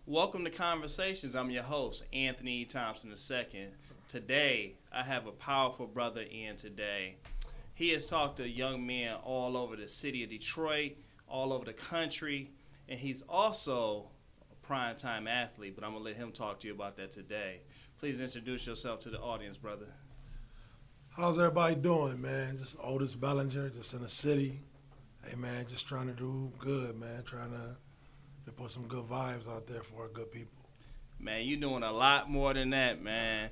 Welcome to Conversations. I'm your host, Anthony Thompson II. Today, I have a powerful brother in today. He has talked to young men all over the city of Detroit, all over the country, and he's also a primetime athlete, but I'm going to let him talk to you about that today. Please introduce yourself to the audience, brother. How's everybody doing, man? Just Otis Bellinger, just in the city. Hey, man, just trying to do good, man. Trying to put some good vibes out there for our good people. Man, you're doing a lot more than that, man.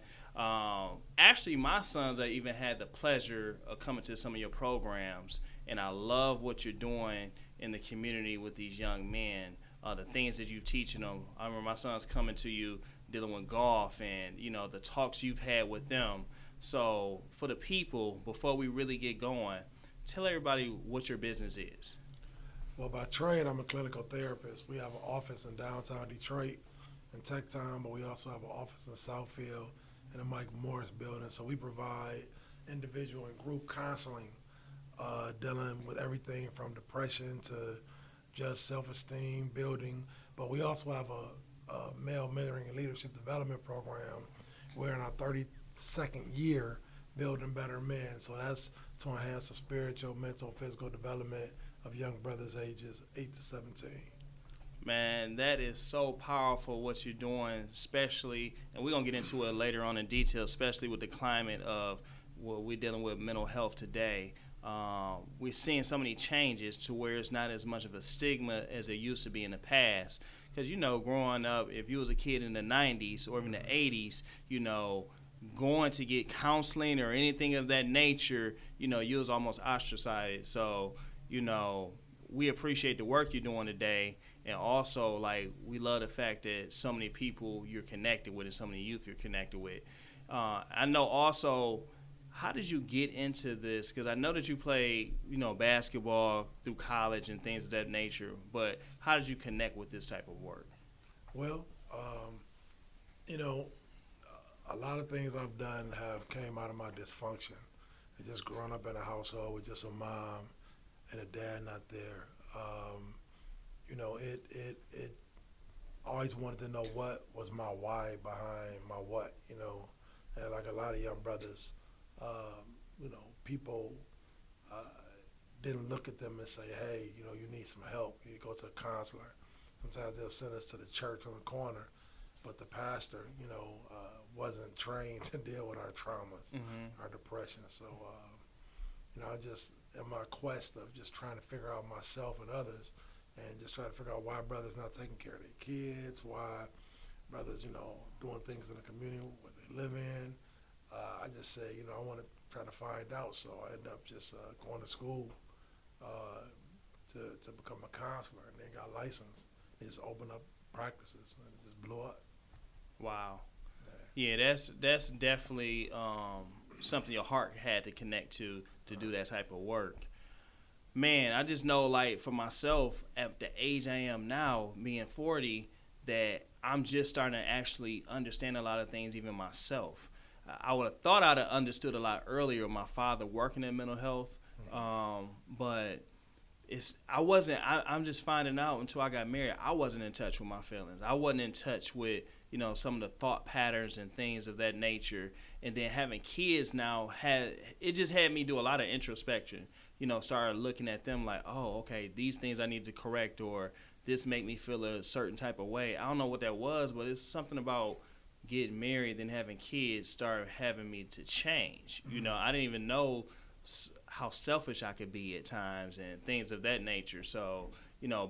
Actually, my sons have even had the pleasure of coming to some of your programs, and I love what you're doing in the community with these young men, the things that you're teaching them. I remember my sons coming to you dealing with golf and, the talks you've had with them. So for the people, before we really get going, tell everybody what your business is. Well, by trade, I'm a clinical therapist. We have an office in downtown Detroit in Tech Town, but we also have an office in Southfield in the Mike Morris building. So we provide individual and group counseling, dealing with everything from depression to just self-esteem building. But we also have a male mentoring and leadership development program. We're in our 32nd year building better men. So that's to enhance the spiritual, mental, physical development of young brothers ages 8 to 17. Man, that is so powerful what you're doing, especially, and we're going to get into it later on in detail, especially with the climate of what we're dealing with mental health today. We're seeing so many changes to where it's not as much of a stigma as it used to be in the past. Because, growing up, if you was a kid in the 90s or even the 80s, going to get counseling or anything of that nature, you was almost ostracized. So, we appreciate the work you're doing today, and also, we love the fact that so many people you're connected with and so many youth you're connected with. I know also, how did you get into this? Because I know that you played, basketball through college and things of that nature, but how did you connect with this type of work? Well, a lot of things I've done have came out of my dysfunction. I just growing up in a household with just a mom and a dad not there. It always wanted to know what was my why behind my what, and like a lot of young brothers, people didn't look at them and say, hey, you need some help. You go to a counselor. Sometimes they'll send us to the church on the corner, but the pastor, wasn't trained to deal with our traumas, our depression. So, I just, in my quest of just trying to figure out myself and others, and just trying to figure out why brothers not taking care of their kids, why brothers, doing things in the community where they live in. I just say, I want to try to find out. So I ended up just going to school to become a counselor, and then got licensed. They just opened up practices, and it just blew up. Wow. Yeah, that's definitely something your heart had to connect to do that type of work. Man, I just know, for myself, at the age I am now, being 40, that I'm just starting to actually understand a lot of things even myself. I would have thought I'd have understood a lot earlier with my father working in mental health, but I'm just finding out until I got married, I wasn't in touch with my feelings. I wasn't in touch with, some of the thought patterns and things of that nature. And then having kids now, it just had me do a lot of introspection, started looking at them like, oh, okay, these things I need to correct, or this make me feel a certain type of way. I don't know what that was, but it's something about getting married and having kids started having me to change. I didn't even know how selfish I could be at times and things of that nature. So,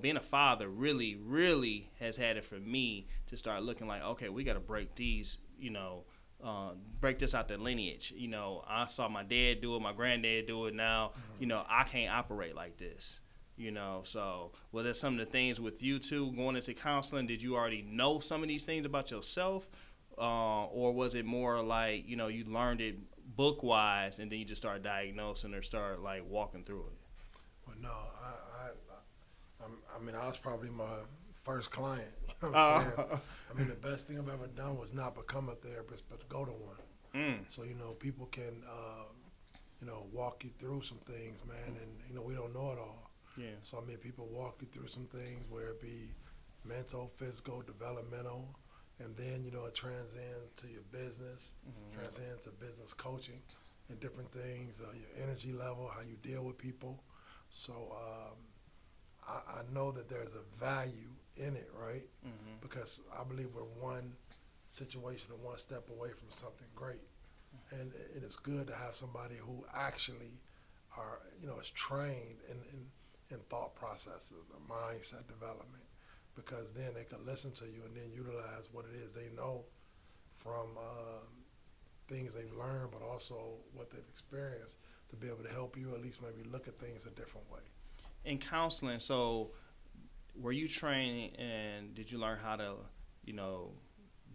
being a father really, really has had it for me to start looking like, okay, we got to break these, break this out the lineage. I saw my dad do it, my granddad do it now. I can't operate like this. So was that some of the things with you too, going into counseling? Did you already know some of these things about yourself? Or was it more like, you learned it book-wise and then you just started diagnosing or started walking through it? Well, no, I was probably my first client. You know what I'm saying? The best thing I've ever done was not become a therapist, but to go to one. So, people can, walk you through some things, man, and, we don't know it all. Yeah. So, people walk you through some things where it be, mental, physical, developmental, and then, it transcends to your business, transcends to business coaching and different things, your energy level, how you deal with people. So I know that there's a value in it, right? Because I believe we're one situation and one step away from something great. And it is good to have somebody who actually is trained in thought processes, mindset development, because then they can listen to you and then utilize what it is they know from things they've learned, but also what they've experienced to be able to help you at least maybe look at things a different way. In counseling, so were you trained and did you learn how to,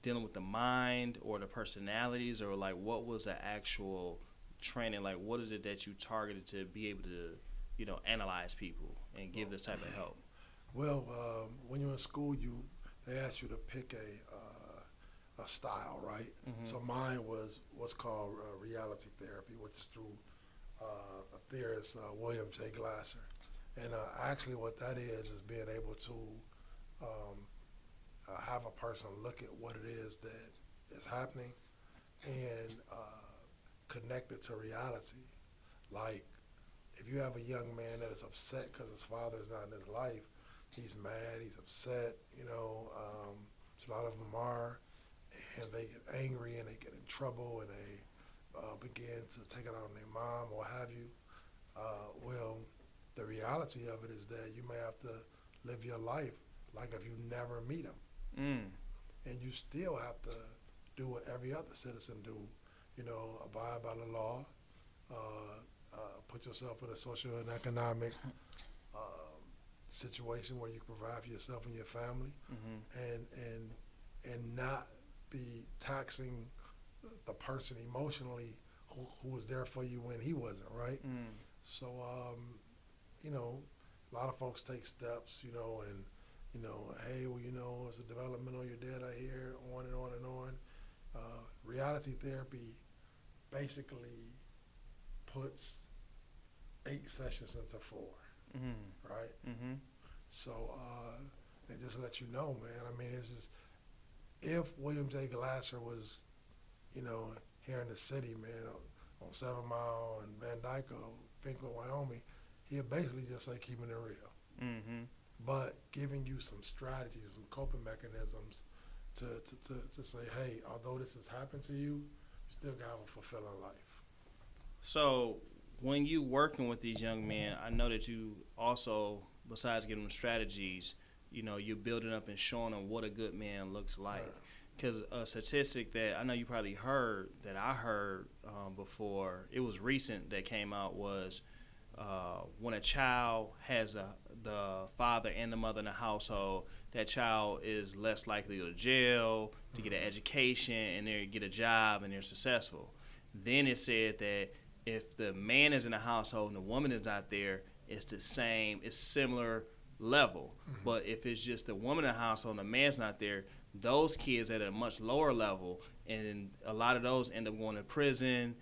dealing with the mind or the personalities, or like what was the actual training? Like what is it that you targeted to be able to, analyze people and give this type of help? Well, when you're in school, they ask you to pick a style, right? So mine was what's called reality therapy, which is through a theorist, William J. Glasser. And actually what that is being able to have a person look at what it is that is happening and connect it to reality. Like if you have a young man that is upset because his father is not in his life, he's mad, he's upset, a lot of them are, and they get angry and they get in trouble and they begin to take it out on their mom or what have you. Well, the reality of it is that you may have to live your life like if you never meet them. And you still have to do what every other citizen do, abide by the law, put yourself in a social and economic situation where you provide for yourself and your family, and not be taxing the person emotionally who was there for you when he wasn't, right? So, a lot of folks take steps, and, hey, well, it's a development on your dad, I hear, on and on and on. Reality therapy basically puts 8 sessions into 4, right? So, and just let you know, man, I mean, it's just, if William J. Glasser was, here in the city, man, on 7 Mile and Van Dyke or Finkel, Wyoming, he'll basically just say keeping it real. But giving you some strategies, some coping mechanisms to say, hey, although this has happened to you, you still got a fulfilling life. So when you working with these young men, I know that you also, besides giving them strategies, you're building up and showing them what a good man looks like. Because a statistic that I know you probably heard, that I heard before, it was recent that came out, was when a child has the father and the mother in the household, that child is less likely to go to jail, to get an education, and they get a job, and they're successful. Then it said that if the man is in the household and the woman is not there, it's the same, it's similar level. But if it's just the woman in the household and the man's not there, those kids at a much lower level, and a lot of those end up going to prison,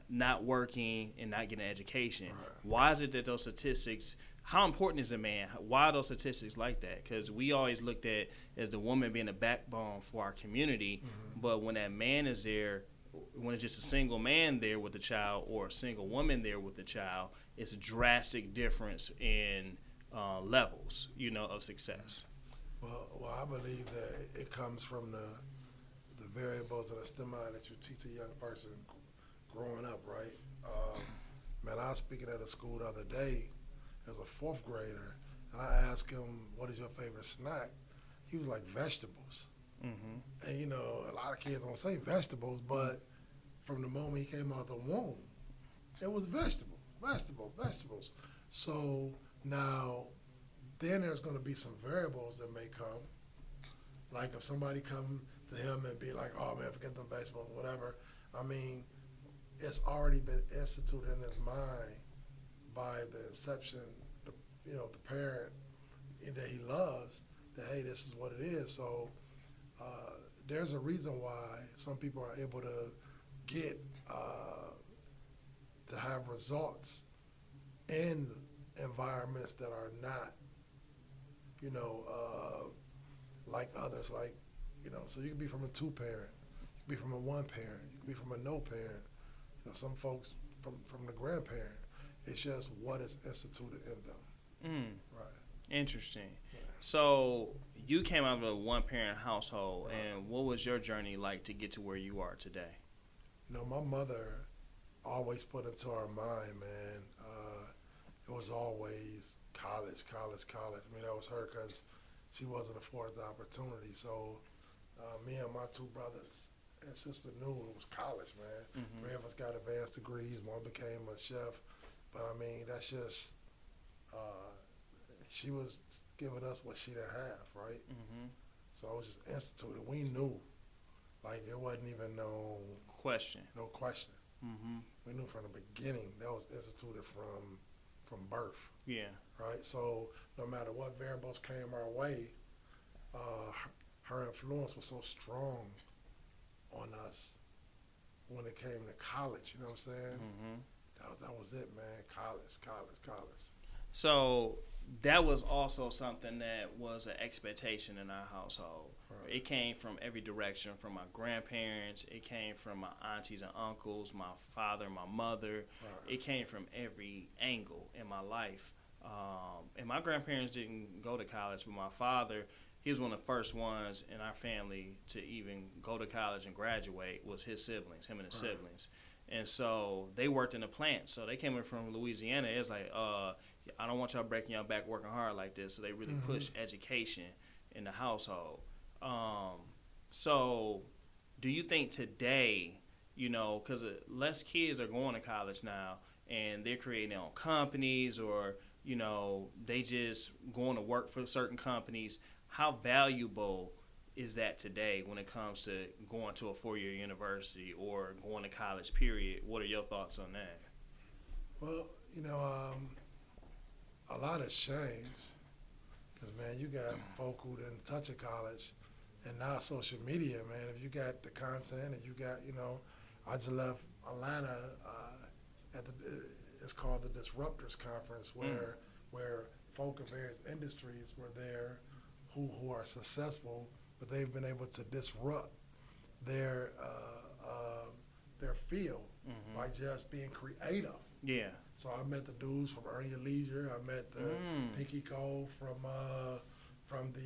not working, and not getting an education. Why is it that those statistics, how important is a man? Why are those statistics like that? Because we always looked at as the woman being a backbone for our community, but when that man is there, when it's just a single man there with the child or a single woman there with the child, it's a drastic difference in levels, of success. Well, I believe that it comes from the variables and the stimuli that you teach a young person growing up, right? Man, I was speaking at a school the other day as a 4th grader, and I asked him, what is your favorite snack? He was like, vegetables. And, a lot of kids don't say vegetables, but from the moment he came out the womb, it was vegetables. So now, then there's going to be some variables that may come. Like if somebody come to him and be like, oh man, forget them vegetables, whatever. I mean, it's already been instituted in his mind by the inception, the parent that he loves, that, hey, this is what it is. So there's a reason why some people are able to get, to have results in environments that are not, like others, like, so you can be from a two-parent, you can be from a one-parent, you can be from a no-parent. Some folks from the grandparent. It's just what is instituted in them. Right. Interesting. Yeah. So you came out of a one-parent household, and what was your journey like to get to where you are today? My mother always put into our mind, man, it was always college. I mean, that was her because she wasn't afforded the opportunity. So me and my two brothers and sister knew it was college, man. Three of us got advanced degrees. One became a chef. But, I mean, that's just she was giving us what she didn't have, right? So it was just instituted. We knew. Like, it wasn't even no question. We knew from the beginning that was instituted from birth. Yeah. Right? So no matter what variables came our way, her influence was so strong on us when it came to college. You know what I'm saying? That was it, man. College. So that was also something that was an expectation in our household. Right. It came from every direction, from my grandparents. It came from my aunties and uncles, my father, my mother. Right. It came from every angle in my life. And my grandparents didn't go to college, but my father, he was one of the first ones in our family to even go to college and graduate was his siblings, him and his siblings. And so they worked in the plant. So they came in from Louisiana. It was like, I don't want y'all breaking your back working hard like this. So they really pushed education in the household. So do you think today, because less kids are going to college now and they're creating their own companies or, they just going to work for certain companies. How valuable is that today when it comes to going to a 4-year university or going to college, period? What are your thoughts on that? Well, a lot has changed because, man, you got folk who didn't touch a college, and now social media, man, if you got the content and you got, I just left Atlanta it's called the Disruptors Conference where folk in various industries were there who are successful, but they've been able to disrupt their field by just being creative. Yeah. So I met the dudes from Earn Your Leisure. I met the Pinky Cole from the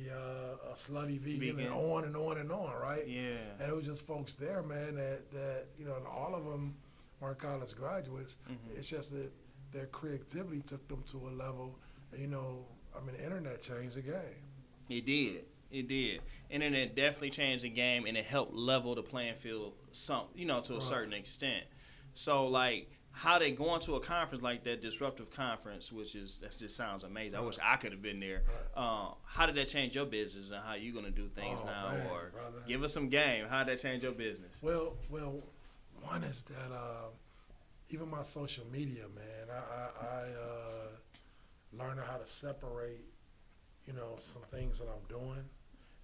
Slutty Vegan and on and on and on, right? Yeah. And it was just folks there, man, that and all of them weren't college graduates. It's just that their creativity took them to a level, the internet changed the game. It did. Internet definitely changed the game, and it helped level the playing field to a certain extent. So, like, how they going to a conference like that, disruptive conference, that just sounds amazing. I wish I could have been there. How did that change your business, and how you going to do things now? Man, or brother. Give us some game. How did that change your business? Well, one is that even my social media, man, I learned how to separate, some things that I'm doing,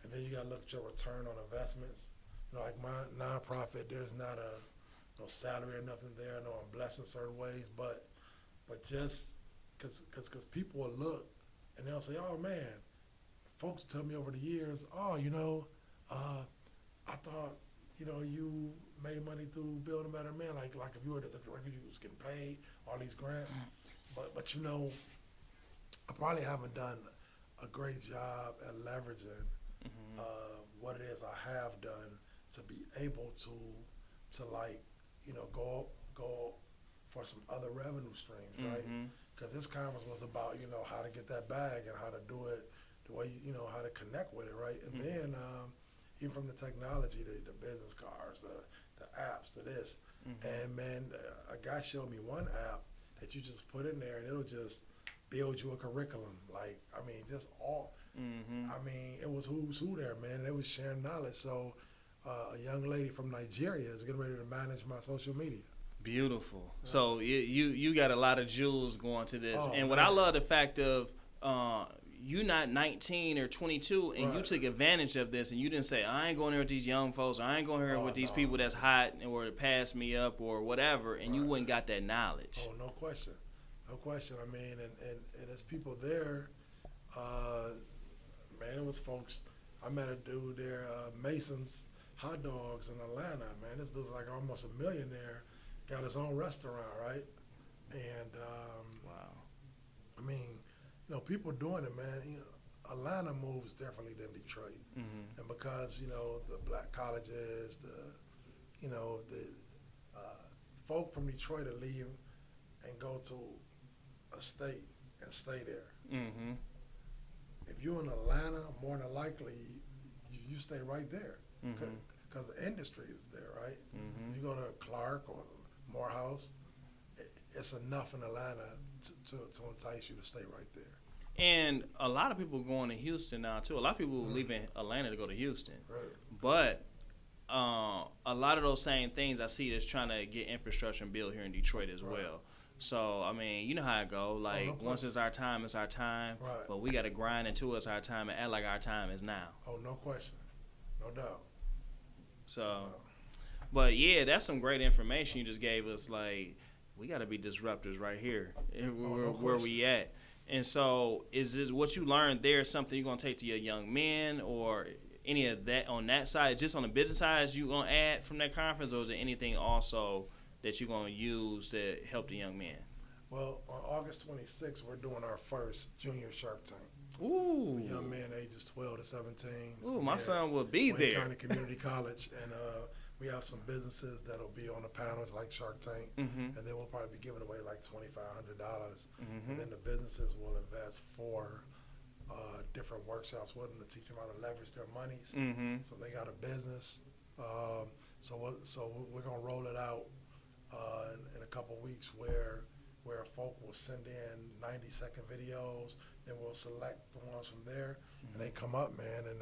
and then you got to look at your return on investments. Like my nonprofit, there's not no salary or nothing there. I know I'm blessed in certain ways, but just because people will look and they'll say, oh man, folks tell me over the years, I thought, you made money through Building Better Men, like if you were the record, you was getting paid, all these grants, but I probably haven't done a great job at leveraging what it is I have done to be able to go for some other revenue streams, right? Because this conference was about, how to get that bag and how to do it the way, how to connect with it, right? And then even from the technology, the business cards, the apps, to this. And, man, a guy showed me one app that you just put in there and it'll just build you a curriculum. Like, just all. It was who's who there, man. It was sharing knowledge. So a young lady from Nigeria is getting ready to manage my social media. Beautiful. Yeah. So you got a lot of jewels going to this. And what I love the fact of you not 19 or 22 and you took advantage of this and you didn't say, I ain't going here with these young folks, or I ain't going here with these people that's hot or pass me up or whatever, and you wouldn't got that knowledge. Oh, no question. And there's people there, man, it was folks I met a dude there, Mason's Hot Dogs in Atlanta, man. This dude's like almost a millionaire, got his own restaurant, right? And Wow. I mean, you know, people doing it, man. You know, Atlanta moves differently than Detroit, Mm-hmm. and because you know the black colleges, you know the folk from Detroit to leave and go to a state and stay there. Mm-hmm. If you're in Atlanta, more than likely you stay right there Mm-hmm. because the industry is there, right? Mm-hmm. If you go to Clark or Morehouse, it's enough in Atlanta to entice you to stay right there. And a lot of people going to Houston now too. A lot of people leaving Atlanta to go to Houston. Right. But a lot of those same things I see that's trying to get infrastructure and build here in Detroit as Right. well. So, I mean, you know how it go. Like, no once question. it's our time, it's our time. Right. But we got to grind into it's our time and act like our time is now. Oh, no question. No doubt. So, but yeah, that's some great information you just gave us. Like, we got to be disruptors right here where we at. And so, is this what you learned there something you're going to take to your young men or any of that on that side? Just on the business side, you going to add from that conference, or is there anything also that you're going to use to help the young men? Well, on August 26th, we're doing our first junior Shark Tank. Ooh. The young man ages 12 to 17. Ooh, my son will be Wayne there. County Community College, and we have some businesses that'll be on the panels like Shark Tank, Mm-hmm. and then we'll probably be giving away like $2,500, Mm-hmm. and then the businesses will invest for different workshops with them to teach them how to leverage their monies. Mm-hmm. So they got a business. So we're gonna roll it out in a couple weeks where folk will send in 90-second videos. Then we'll select the ones from there, and they come up, man, and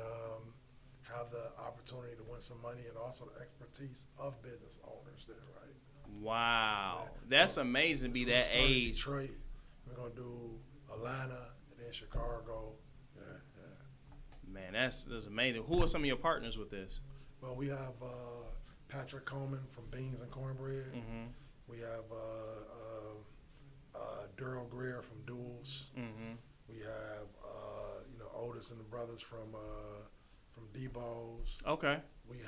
have the opportunity to win some money and also the expertise of business owners there, right? Wow. Yeah. That's So- amazing to be so that we started in age. Detroit. We're gonna do Atlanta and then Chicago. Yeah. Man, that's amazing. Who are some of your partners with this? Well, we have Patrick Coleman from Beans and Cornbread. Mm-hmm. We have Daryl Greer from Duels. Mm-hmm. We have Otis and the brothers from Debo's. Okay. We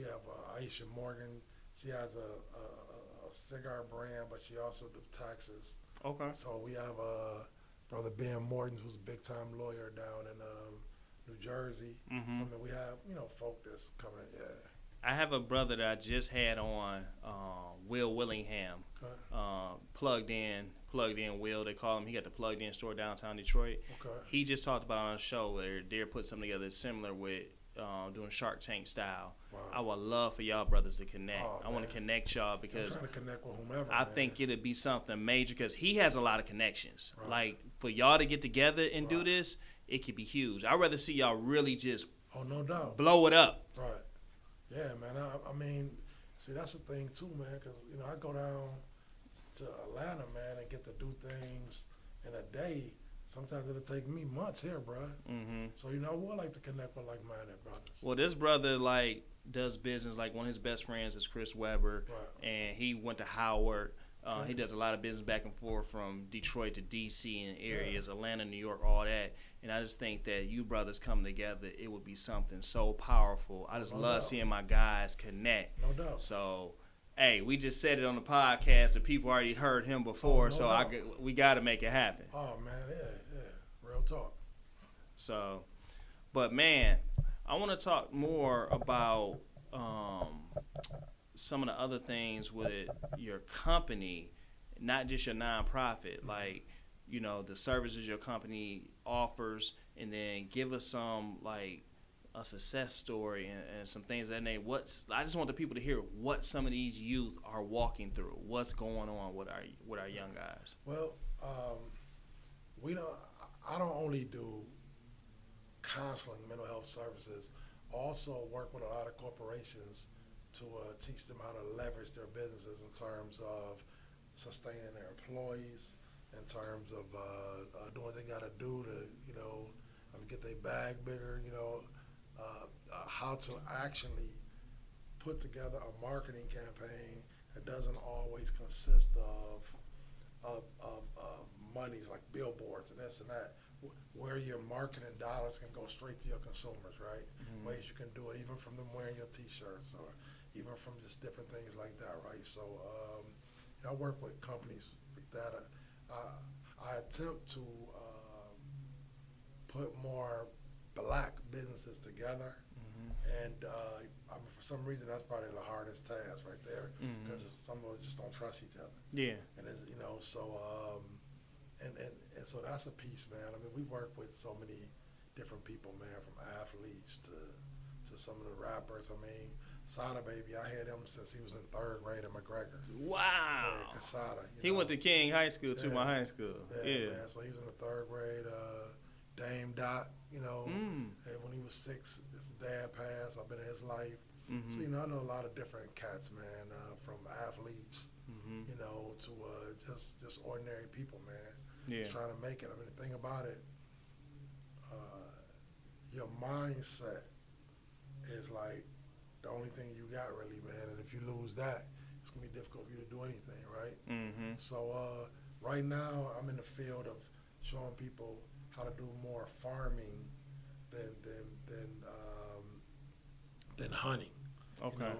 have Aisha Morgan. She has a cigar brand, but she also does taxes. Okay. So we have brother Ben Morton, who's a big time lawyer down in New Jersey. Mm-hmm. So I mean, we have folk that's coming. Yeah. I have a brother that I just had on, Will Willingham, Okay. plugged in Will. They call him. He got the plugged in store downtown Detroit. Okay. He just talked about on a show where they put something together similar with doing Shark Tank style. Wow. I would love for y'all brothers to connect. Oh, I want to man. connect y'all I'm because trying to connect with whomever. I man. think it'd be something major because he has a lot of connections. Right. Like for y'all to get together and do Right. this, it could be huge. I'd rather see y'all really just Oh, no doubt. blow it up. Right. Yeah, man. I mean, see, that's the thing too, man. Because I go down to Atlanta, man, and get to do things in a day. Sometimes it'll take me months here, bro. Mm-hmm. So I would like to connect with like-minded brothers. Well, this brother like does business. Like one of his best friends is Chris Webber, Right. and he went to Howard. Okay. He does a lot of business back and forth from Detroit to D.C. and areas, Atlanta, New York, all that. And I just think that you brothers come together, it would be something so powerful. I just No love doubt. seeing my guys connect. No doubt. So, hey, we just said it on the podcast. The people already heard him before, no so doubt. we got to make it happen. Oh, man, yeah. Real talk. So, but man, I want to talk more about some of the other things with your company, not just your nonprofit, like, the services your company offers, and then give us some, like, a success story and some things that I just want the people to hear what some of these youth are walking through, what's going on with our young guys. Well, I don't only do counseling, mental health services, also work with a lot of corporations to teach them how to leverage their businesses in terms of sustaining their employees, in terms of doing what they got to do to, get their bag bigger, how to actually put together a marketing campaign that doesn't always consist of monies like billboards and this and that, where your marketing dollars can go straight to your consumers, right? Ways you can do it, even from them wearing your T-shirts or even from just different things like that, right? So I work with companies like that. I attempt to put more black businesses together, and I mean, for some reason that's probably the hardest task right there, because some of us just don't trust each other. Yeah. And it's, so and so that's a piece, man. I mean, we work with so many different people, man, from athletes to some of the rappers. I mean, Sada Baby, I had him since he was in 3rd grade at McGregor. Wow. Yeah, Casada. He went to King High School, too, my high school. Yeah, man. So he was in the 3rd grade. Dame Dot, and when he was 6, his dad passed. I've been in his life. So, I know a lot of different cats, man, from athletes, to just ordinary people, man. Yeah. Just trying to make it. I mean, the thing about it, your mindset is like the only thing you got, really, man. And if you lose that, it's going to be difficult for you to do anything, right? So right now, I'm in the field of showing people how to do more farming than hunting. Okay. A lot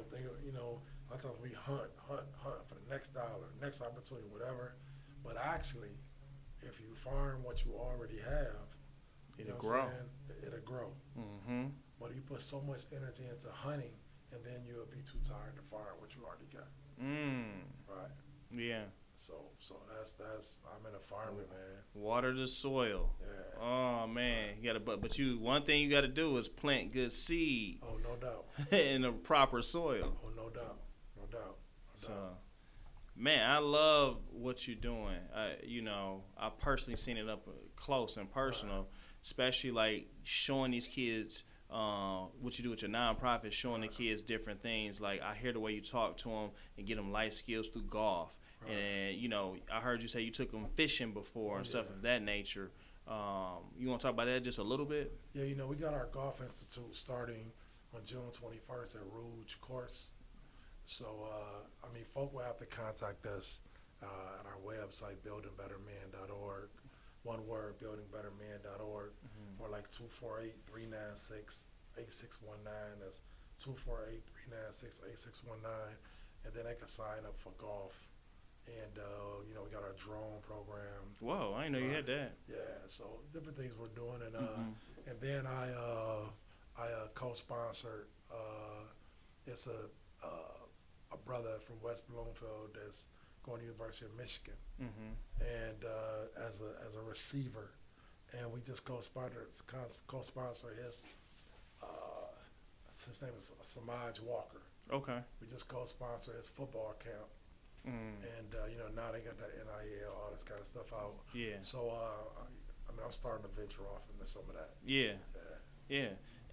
of times we hunt for the next dollar, next opportunity, whatever. But actually, if you farm what you already have, it'll grow. It'll grow. But you put so much energy into hunting, and then you'll be too tired to farm what you already got. Right. Yeah. So that's I'm in a farming, man. Water the soil. Yeah. Oh man, you gotta but one thing you gotta do is plant good seed. Oh, no doubt. In the proper soil. Oh, no doubt. So, man, I love what you're doing. I've personally seen it up close and personal, especially like showing these kids what you do with your nonprofit, showing the kids different things. Like I hear the way you talk to them and get them life skills through golf. And, I heard you say you took them fishing before and stuff of that nature. You want to talk about that just a little bit? Yeah, we got our Golf Institute starting on June 21st at Rouge Course. So, folk will have to contact us at our website, buildingbetterman.org. One word, buildingbetterman.org, or like 248-396-8619. That's 248-396-8619. And then they can sign up for golf. And, we got our drone program. Whoa, I didn't know you had that. Yeah, so different things we're doing. And then I co-sponsored, it's a brother from West Bloomfield that's going to University of Michigan. And as a receiver. And we just co-sponsor his name is Samaj Walker. Okay. We just co-sponsor his football camp. And, now they got that NIL, all this kind of stuff out. Yeah. So, I'm starting to venture off into some of that. Yeah.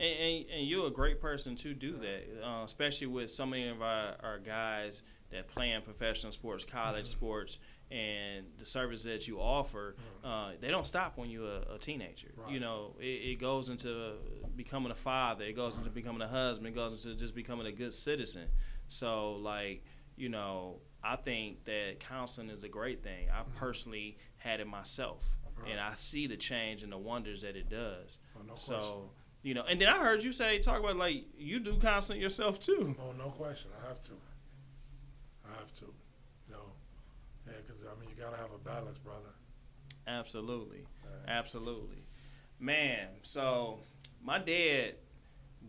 And you're a great person to do that, especially with so many of our guys that play in professional sports, college sports, and the service that you offer, they don't stop when you're a teenager. Right. It goes into becoming a father. It goes into becoming a husband. It goes into just becoming a good citizen. So, I think that counseling is a great thing. I personally had it myself, and I see the change and the wonders that it does. Oh, no so, question. And then I heard you talk about you do counseling yourself too. Oh, no question. I have to. Yeah, because you gotta have a balance, brother. Absolutely, absolutely, man. So my dad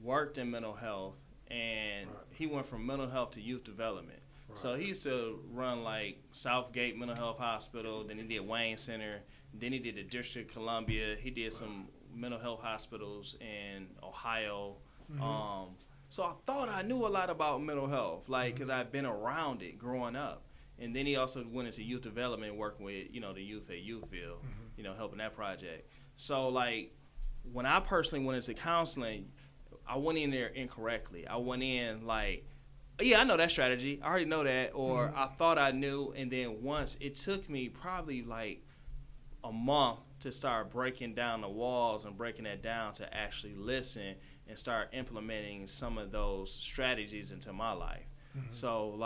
worked in mental health, and he went from mental health to youth development. So he used to run Southgate Mental Health Hospital, then he did Wayne Center, then he did the District of Columbia. He did some mental health hospitals in Ohio. So I thought I knew a lot about mental health, because I've been around it growing up. And then he also went into youth development, working with, the youth at Youthville, helping that project. So when I personally went into counseling, I went in there incorrectly. I went in yeah, I know that strategy. I already know that. Or I thought I knew. And then once, it took me probably a month to start breaking down the walls and breaking that down to actually listen and start implementing some of those strategies into my life. So,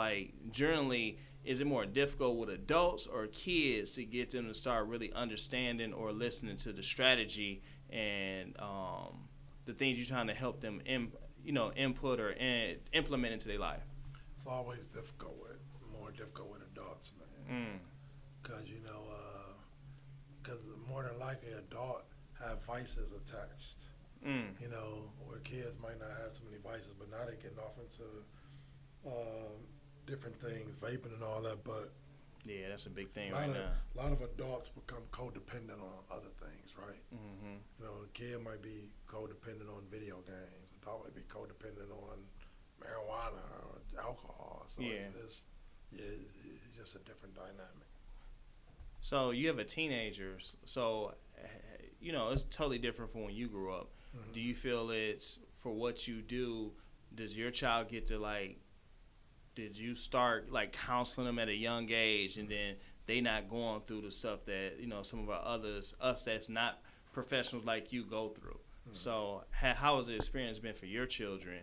generally, is it more difficult with adults or kids to get them to start really understanding or listening to the strategy and the things you're trying to help them input or implement into their life? It's always more difficult with adults, man. Because, because more than likely adult have vices attached. Where kids might not have so many vices, but now they're getting off into different things, vaping and all that. But yeah, that's a big thing right now. A lot of adults become codependent on other things, right? A kid might be codependent on video games. Adult might be codependent on marijuana or alcohol. So it's just a different dynamic. So you have a teenager. So, it's totally different from when you grew up. Do you feel it's for what you do, does your child get to did you start counseling them at a young age and then they not going through the stuff that, some of us that's not professionals like you go through? So how has the experience been for your children,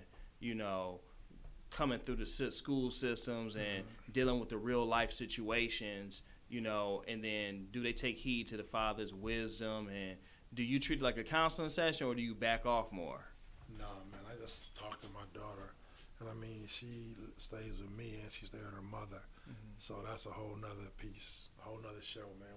coming through the school systems and dealing with the real life situations, and then do they take heed to the father's wisdom, and do you treat it like a counseling session or do you back off more? No, man, I just talk to my daughter. And I mean, she stays with me and she stays with her mother. So that's a whole nother piece, a whole nother show, man.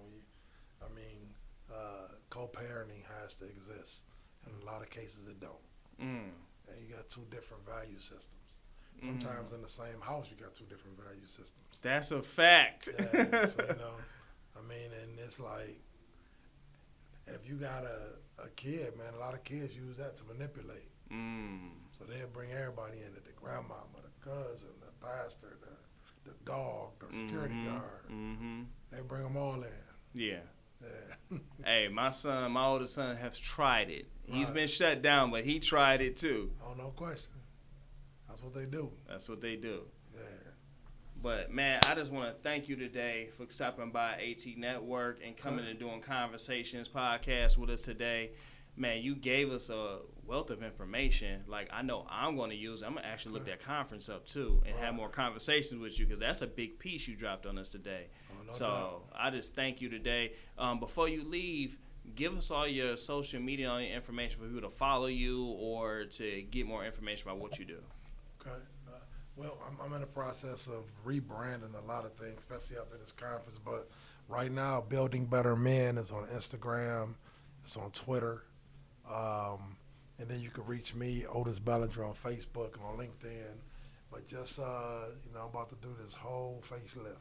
Co-parenting has to exist. In a lot of cases it don't. And you got two different value systems. Sometimes in the same house you got two different value systems. That's a fact. Yeah, so, and it's like, and if you got a kid, man, a lot of kids use that to manipulate. So they'll bring everybody in, the grandmama, the cousin, the pastor, the dog, the security guard. They bring them all in. Yeah. Hey, my oldest son has tried it. He's been shut down, but he tried it too. Oh, no question. That's what they do. That's what they do. Yeah. But, man, I just want to thank you today for stopping by AT Network and coming and doing Conversations podcast with us today. Man, you gave us a wealth of information. I know I'm going to use it. I'm going to actually look that conference up, too, and have more conversations with you because that's a big piece you dropped on us today. Oh, no so doubt. I just thank you today. Before you leave, give us all your social media, all your information for people to follow you or to get more information about what you do. Okay. Well, I'm in the process of rebranding a lot of things, especially after this conference. But right now, Building Better Men is on Instagram. It's on Twitter. And then you can reach me, Otis Bellinger, on Facebook and on LinkedIn. But just, I'm about to do this whole facelift.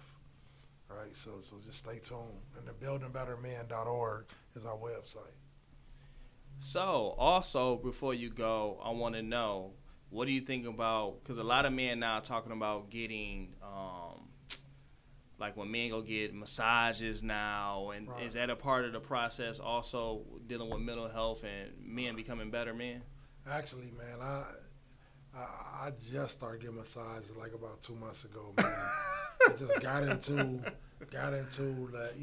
Right, so just stay tuned. And the buildingbettermen.org is our website. So, also, before you go, I want to know, what do you think about, because a lot of men now are talking about getting, when men go get massages now, and is that a part of the process also dealing with mental health and men becoming better men? Actually, man, I just started getting massages about 2 months ago, man. I just got into that,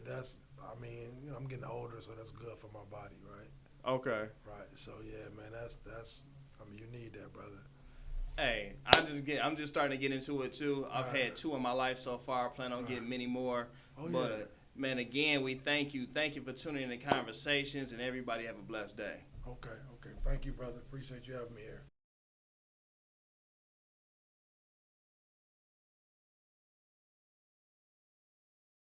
that's, I'm getting older, so that's good for my body, right? Okay. Right. So yeah, man, that's you need that, brother. Hey, I'm just starting to get into it too. I've had 2 in my life so far. I plan on getting many more. Oh, but yeah. man, again, we thank you. Thank you for tuning in to Conversations, and everybody have a blessed day. Okay. Thank you, brother. Appreciate you having me here.